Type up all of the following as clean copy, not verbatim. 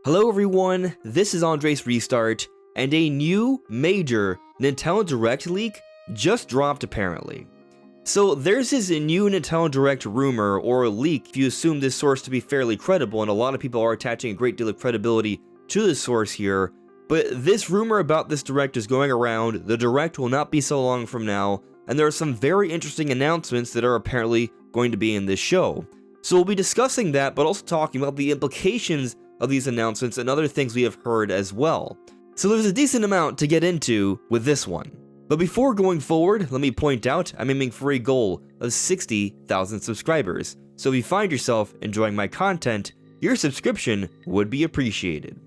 Hello everyone, this is AndresRestart, and a new major Nintendo Direct leak just dropped apparently. So there's this new Nintendo Direct rumor or leak if you assume this source to be fairly credible, and a lot of people are attaching a great deal of credibility to this source here, but this rumor about this Direct is going around. The Direct will not be so long from now, and there are some very interesting announcements that are apparently going to be in this show. So we'll be discussing that, but also talking about the implications of these announcements and other things we have heard as well. So there's a decent amount to get into with this one. But before going forward, let me point out I'm aiming for a goal of 60,000 subscribers. So if you find yourself enjoying my content, your subscription would be appreciated.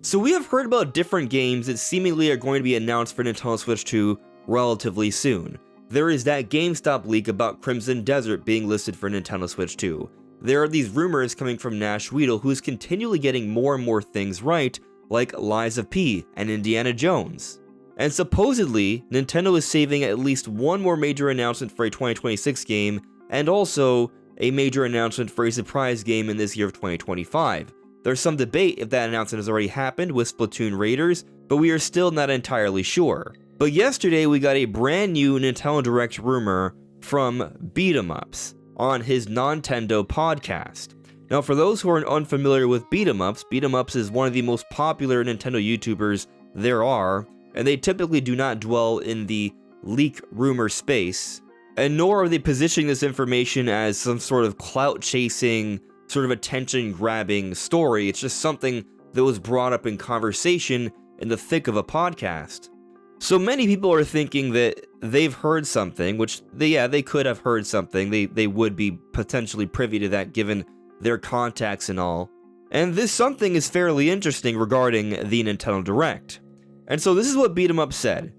So we have heard about different games that seemingly are going to be announced for Nintendo Switch 2 relatively soon. There is that GameStop leak about Crimson Desert being listed for Nintendo Switch 2. There are these rumors coming from Nash Weedle, who is continually getting more and more things right, like Lies of P and Indiana Jones. And supposedly, Nintendo is saving at least one more major announcement for a 2026 game, and also a major announcement for a surprise game in this year of 2025. There's some debate if that announcement has already happened with Splatoon Raiders, but we are still not entirely sure. But yesterday we got a brand new Nintendo Direct rumor from Beat 'em Ups on his Nintendo podcast. Now, for those who are unfamiliar with Beat 'em Ups, Beat 'em Ups is one of the most popular Nintendo YouTubers there are, and they typically do not dwell in the leak rumor space, and nor are they positioning this information as some sort of clout-chasing, sort of attention-grabbing story. It's just something that was brought up in conversation in the thick of a podcast. So many people are thinking that they've heard something, which they could have heard something. They would be potentially privy to that given their contacts and all. And this something is fairly interesting regarding the Nintendo Direct. And so this is what Beat 'em Up said.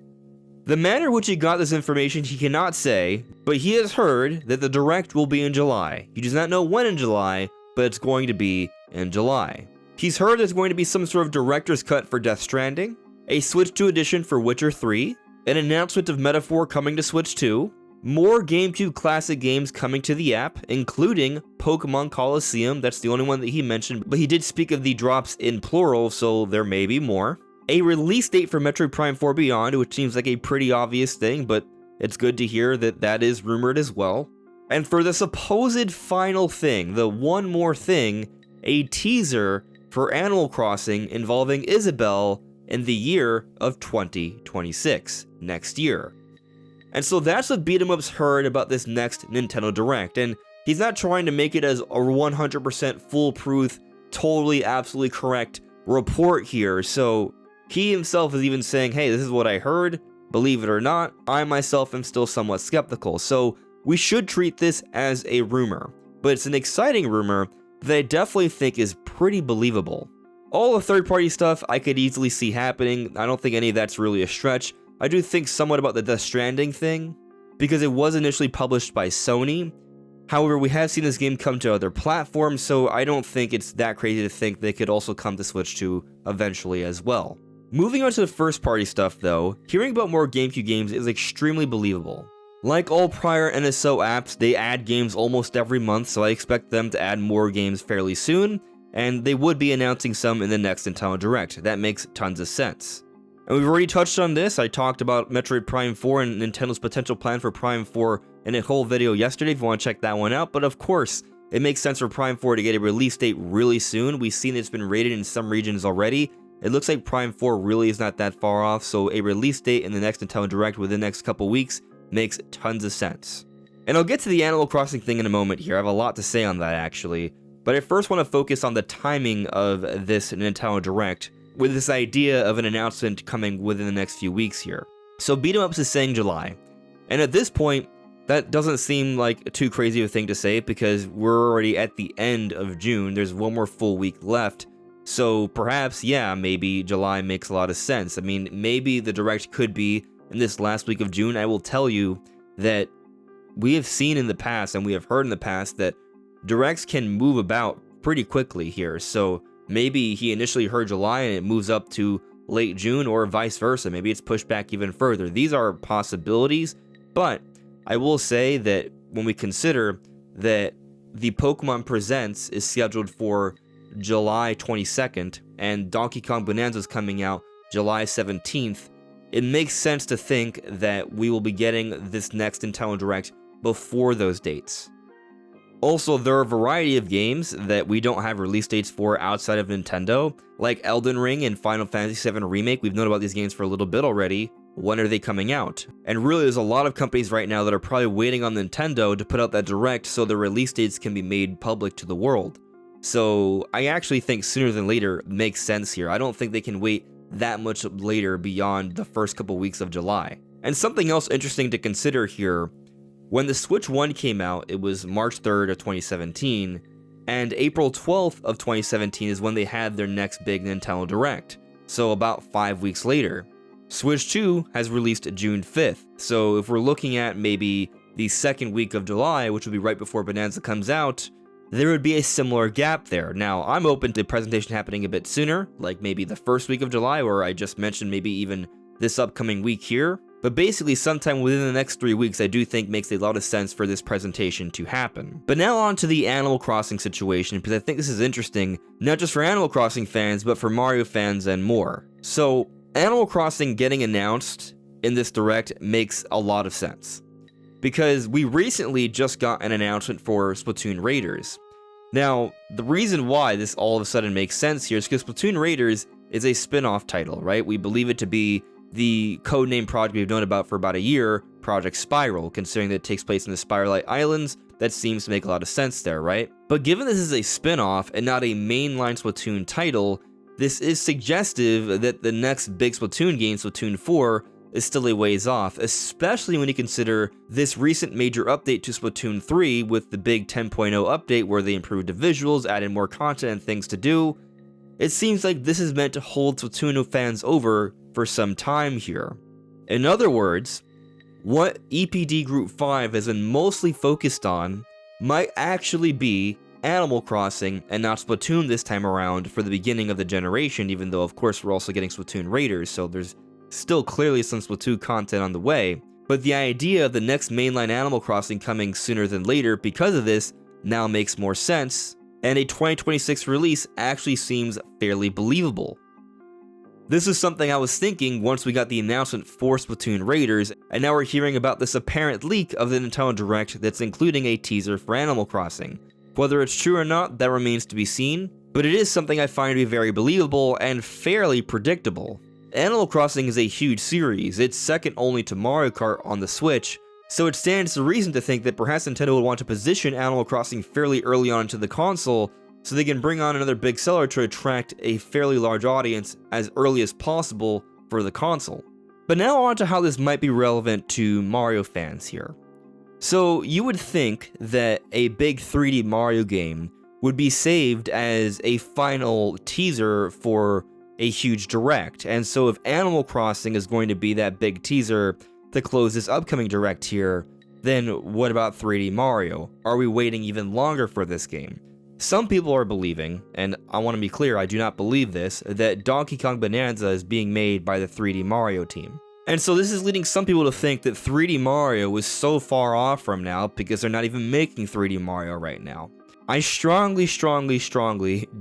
The manner in which he got this information he cannot say, but he has heard that the Direct will be in July. He does not know when in July, but it's going to be in July. He's heard there's going to be some sort of director's cut for Death Stranding, a Switch 2 edition for Witcher 3, an announcement of Metaphor coming to Switch 2, more GameCube classic games coming to the app, including Pokemon Colosseum. That's the only one that he mentioned, but he did speak of the drops in plural, so there may be more. A release date for Metroid Prime 4 Beyond, which seems like a pretty obvious thing, but it's good to hear that that is rumored as well. And for the supposed final thing, the one more thing, a teaser for Animal Crossing involving Isabelle in the year of 2026, next year. And so that's what Beat 'em Up's heard about this next Nintendo Direct, and he's not trying to make it as a 100% foolproof, totally, absolutely correct report here, so he himself is even saying, hey, this is what I heard, believe it or not, I myself am still somewhat skeptical, so we should treat this as a rumor, but it's an exciting rumor that I definitely think is pretty believable. All the third-party stuff I could easily see happening. I don't think any of that's really a stretch. I do think somewhat about the Death Stranding thing, because it was initially published by Sony. However, we have seen this game come to other platforms, so I don't think it's that crazy to think they could also come to Switch 2 eventually as well. Moving on to the first-party stuff, though, hearing about more GameCube games is extremely believable. Like all prior NSO apps, they add games almost every month, so I expect them to add more games fairly soon, and they would be announcing some in the next Nintendo Direct. That makes tons of sense. And we've already touched on this. I talked about Metroid Prime 4 and Nintendo's potential plan for Prime 4 in a whole video yesterday if you want to check that one out. But of course, it makes sense for Prime 4 to get a release date really soon. We've seen it's been rated in some regions already. It looks like Prime 4 really is not that far off, so a release date in the next Nintendo Direct within the next couple weeks makes tons of sense. And I'll get to the Animal Crossing thing in a moment here. I have a lot to say on that actually. But I first want to focus on the timing of this Nintendo Direct, with this idea of an announcement coming within the next few weeks here. So Beat 'em Ups is saying July, and at this point, that doesn't seem like too crazy of a thing to say because we're already at the end of June, there's one more full week left, so perhaps, yeah, maybe July makes a lot of sense. I mean, maybe the Direct could be in this last week of June. I will tell you that we have seen in the past, and we have heard in the past, that Directs can move about pretty quickly here, so maybe he initially heard July and it moves up to late June, or vice versa. Maybe it's pushed back even further. These are possibilities, but I will say that when we consider that the Pokemon Presents is scheduled for July 22nd, and Donkey Kong Bonanza is coming out July 17th, it makes sense to think that we will be getting this next Nintendo Direct before those dates. Also, there are a variety of games that we don't have release dates for outside of Nintendo, like Elden Ring and Final Fantasy VII Remake. We've known about these games for a little bit already. When are they coming out? And really, there's a lot of companies right now that are probably waiting on Nintendo to put out that Direct so the release dates can be made public to the world. So I actually think sooner than later makes sense here. I don't think they can wait that much later beyond the first couple weeks of July. And something else interesting to consider here, when the Switch 1 came out, it was March 3rd of 2017, and April 12th of 2017 is when they had their next big Nintendo Direct, so about 5 weeks later. Switch 2 has released June 5th, so if we're looking at maybe the second week of July, which would be right before Bonanza comes out, there would be a similar gap there. Now, I'm open to presentation happening a bit sooner, like maybe the first week of July, or I just mentioned maybe even this upcoming week here. But basically, sometime within the next 3 weeks, I do think makes a lot of sense for this presentation to happen. But now on to the Animal Crossing situation, because I think this is interesting, not just for Animal Crossing fans, but for Mario fans and more. So, Animal Crossing getting announced in this Direct makes a lot of sense, because we recently just got an announcement for Splatoon Raiders. Now, the reason why this all of a sudden makes sense here is because Splatoon Raiders is a spin-off title, right? We believe it to be the codename project we've known about for about a year, Project Spiral, considering that it takes place in the Spiralite Islands. That seems to make a lot of sense there, right? But given this is a spin-off and not a mainline Splatoon title, this is suggestive that the next big Splatoon game, Splatoon 4, is still a ways off, especially when you consider this recent major update to Splatoon 3 with the big 10.0 update where they improved the visuals, added more content and things to do. It seems like this is meant to hold Splatoon fans over for some time here. In other words, what EPD Group 5 has been mostly focused on might actually be Animal Crossing and not Splatoon this time around for the beginning of the generation, even though of course we're also getting Splatoon Raiders, so there's still clearly some Splatoon content on the way. But the idea of the next mainline Animal Crossing coming sooner than later because of this now makes more sense, and a 2026 release actually seems fairly believable. This is something I was thinking once we got the announcement for Splatoon Raiders, and now we're hearing about this apparent leak of the Nintendo Direct that's including a teaser for Animal Crossing. Whether it's true or not, that remains to be seen, but it is something I find to be very believable and fairly predictable. Animal Crossing is a huge series, it's second only to Mario Kart on the Switch, so it stands to reason to think that perhaps Nintendo would want to position Animal Crossing fairly early on into the console, so they can bring on another big seller to attract a fairly large audience as early as possible for the console. But now on to how this might be relevant to Mario fans here. So you would think that a big 3D Mario game would be saved as a final teaser for a huge Direct, and so if Animal Crossing is going to be that big teaser to close this upcoming Direct here, then what about 3D Mario? Are we waiting even longer for this game? Some people are believing, and I want to be clear, I do not believe this, that Donkey Kong Bonanza is being made by the 3D Mario team. And so this is leading some people to think that 3D Mario is so far off from now because they're not even making 3D Mario right now. I strongly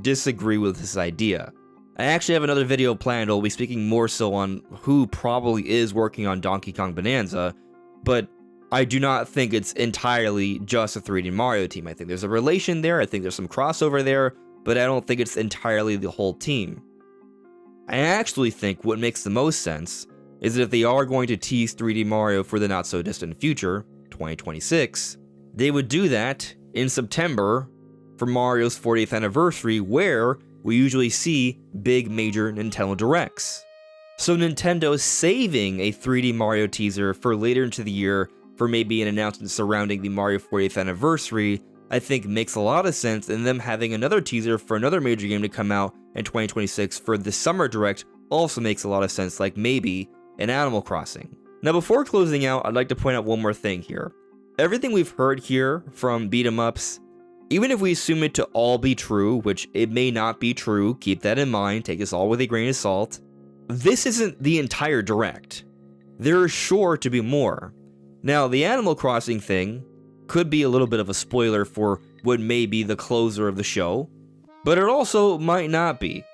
disagree with this idea. I actually have another video planned. I'll be speaking more so on who probably is working on Donkey Kong Bonanza, but I do not think it's entirely just a 3D Mario team. I think there's a relation there, I think there's some crossover there, but I don't think it's entirely the whole team. I actually think what makes the most sense is that if they are going to tease 3D Mario for the not-so-distant future, 2026, they would do that in September for Mario's 40th anniversary, where we usually see big major Nintendo Directs. So Nintendo's saving a 3D Mario teaser for later into the year for maybe an announcement surrounding the Mario 40th anniversary, I think makes a lot of sense, and them having another teaser for another major game to come out in 2026 for the Summer Direct also makes a lot of sense, like maybe an Animal Crossing. Now before closing out, I'd like to point out one more thing here. Everything we've heard here from beat 'em ups, even if we assume it to all be true, which it may not be true, keep that in mind, take this all with a grain of salt, this isn't the entire Direct. There is sure to be more. Now, the Animal Crossing thing could be a little bit of a spoiler for what may be the closer of the show, but it also might not be.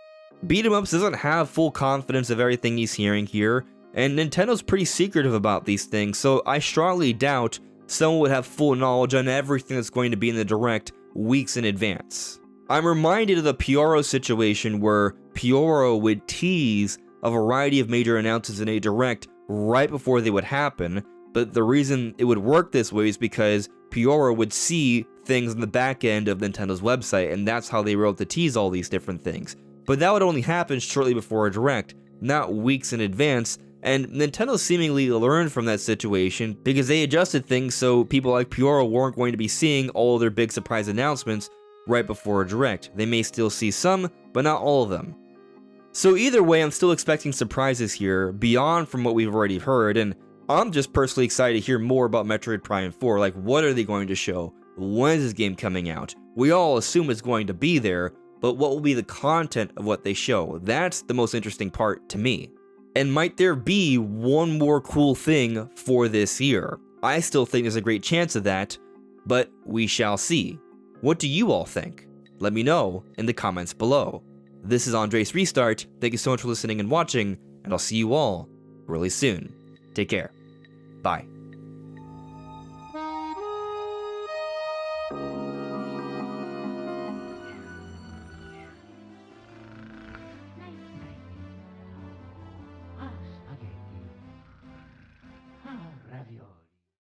Beat 'em Ups doesn't have full confidence of everything he's hearing here, and Nintendo's pretty secretive about these things, so I strongly doubt someone would have full knowledge on everything that's going to be in the Direct weeks in advance. I'm reminded of the Pyoro situation where Pyoro would tease a variety of major announcements in a Direct right before they would happen, but the reason it would work this way is because Pyoro would see things in the back end of Nintendo's website, and that's how they were able to tease all these different things. But that would only happen shortly before a Direct, not weeks in advance, and Nintendo seemingly learned from that situation because they adjusted things so people like Pyoro weren't going to be seeing all of their big surprise announcements right before a Direct. They may still see some, but not all of them. So either way, I'm still expecting surprises here, beyond from what we've already heard, and I'm just personally excited to hear more about Metroid Prime 4, like what are they going to show? When is this game coming out? We all assume it's going to be there, but what will be the content of what they show? That's the most interesting part to me. And might there be one more cool thing for this year? I still think there's a great chance of that, but we shall see. What do you all think? Let me know in the comments below. This is AndresRestart. Thank you so much for listening and watching, and I'll see you all really soon. Take care. Bye.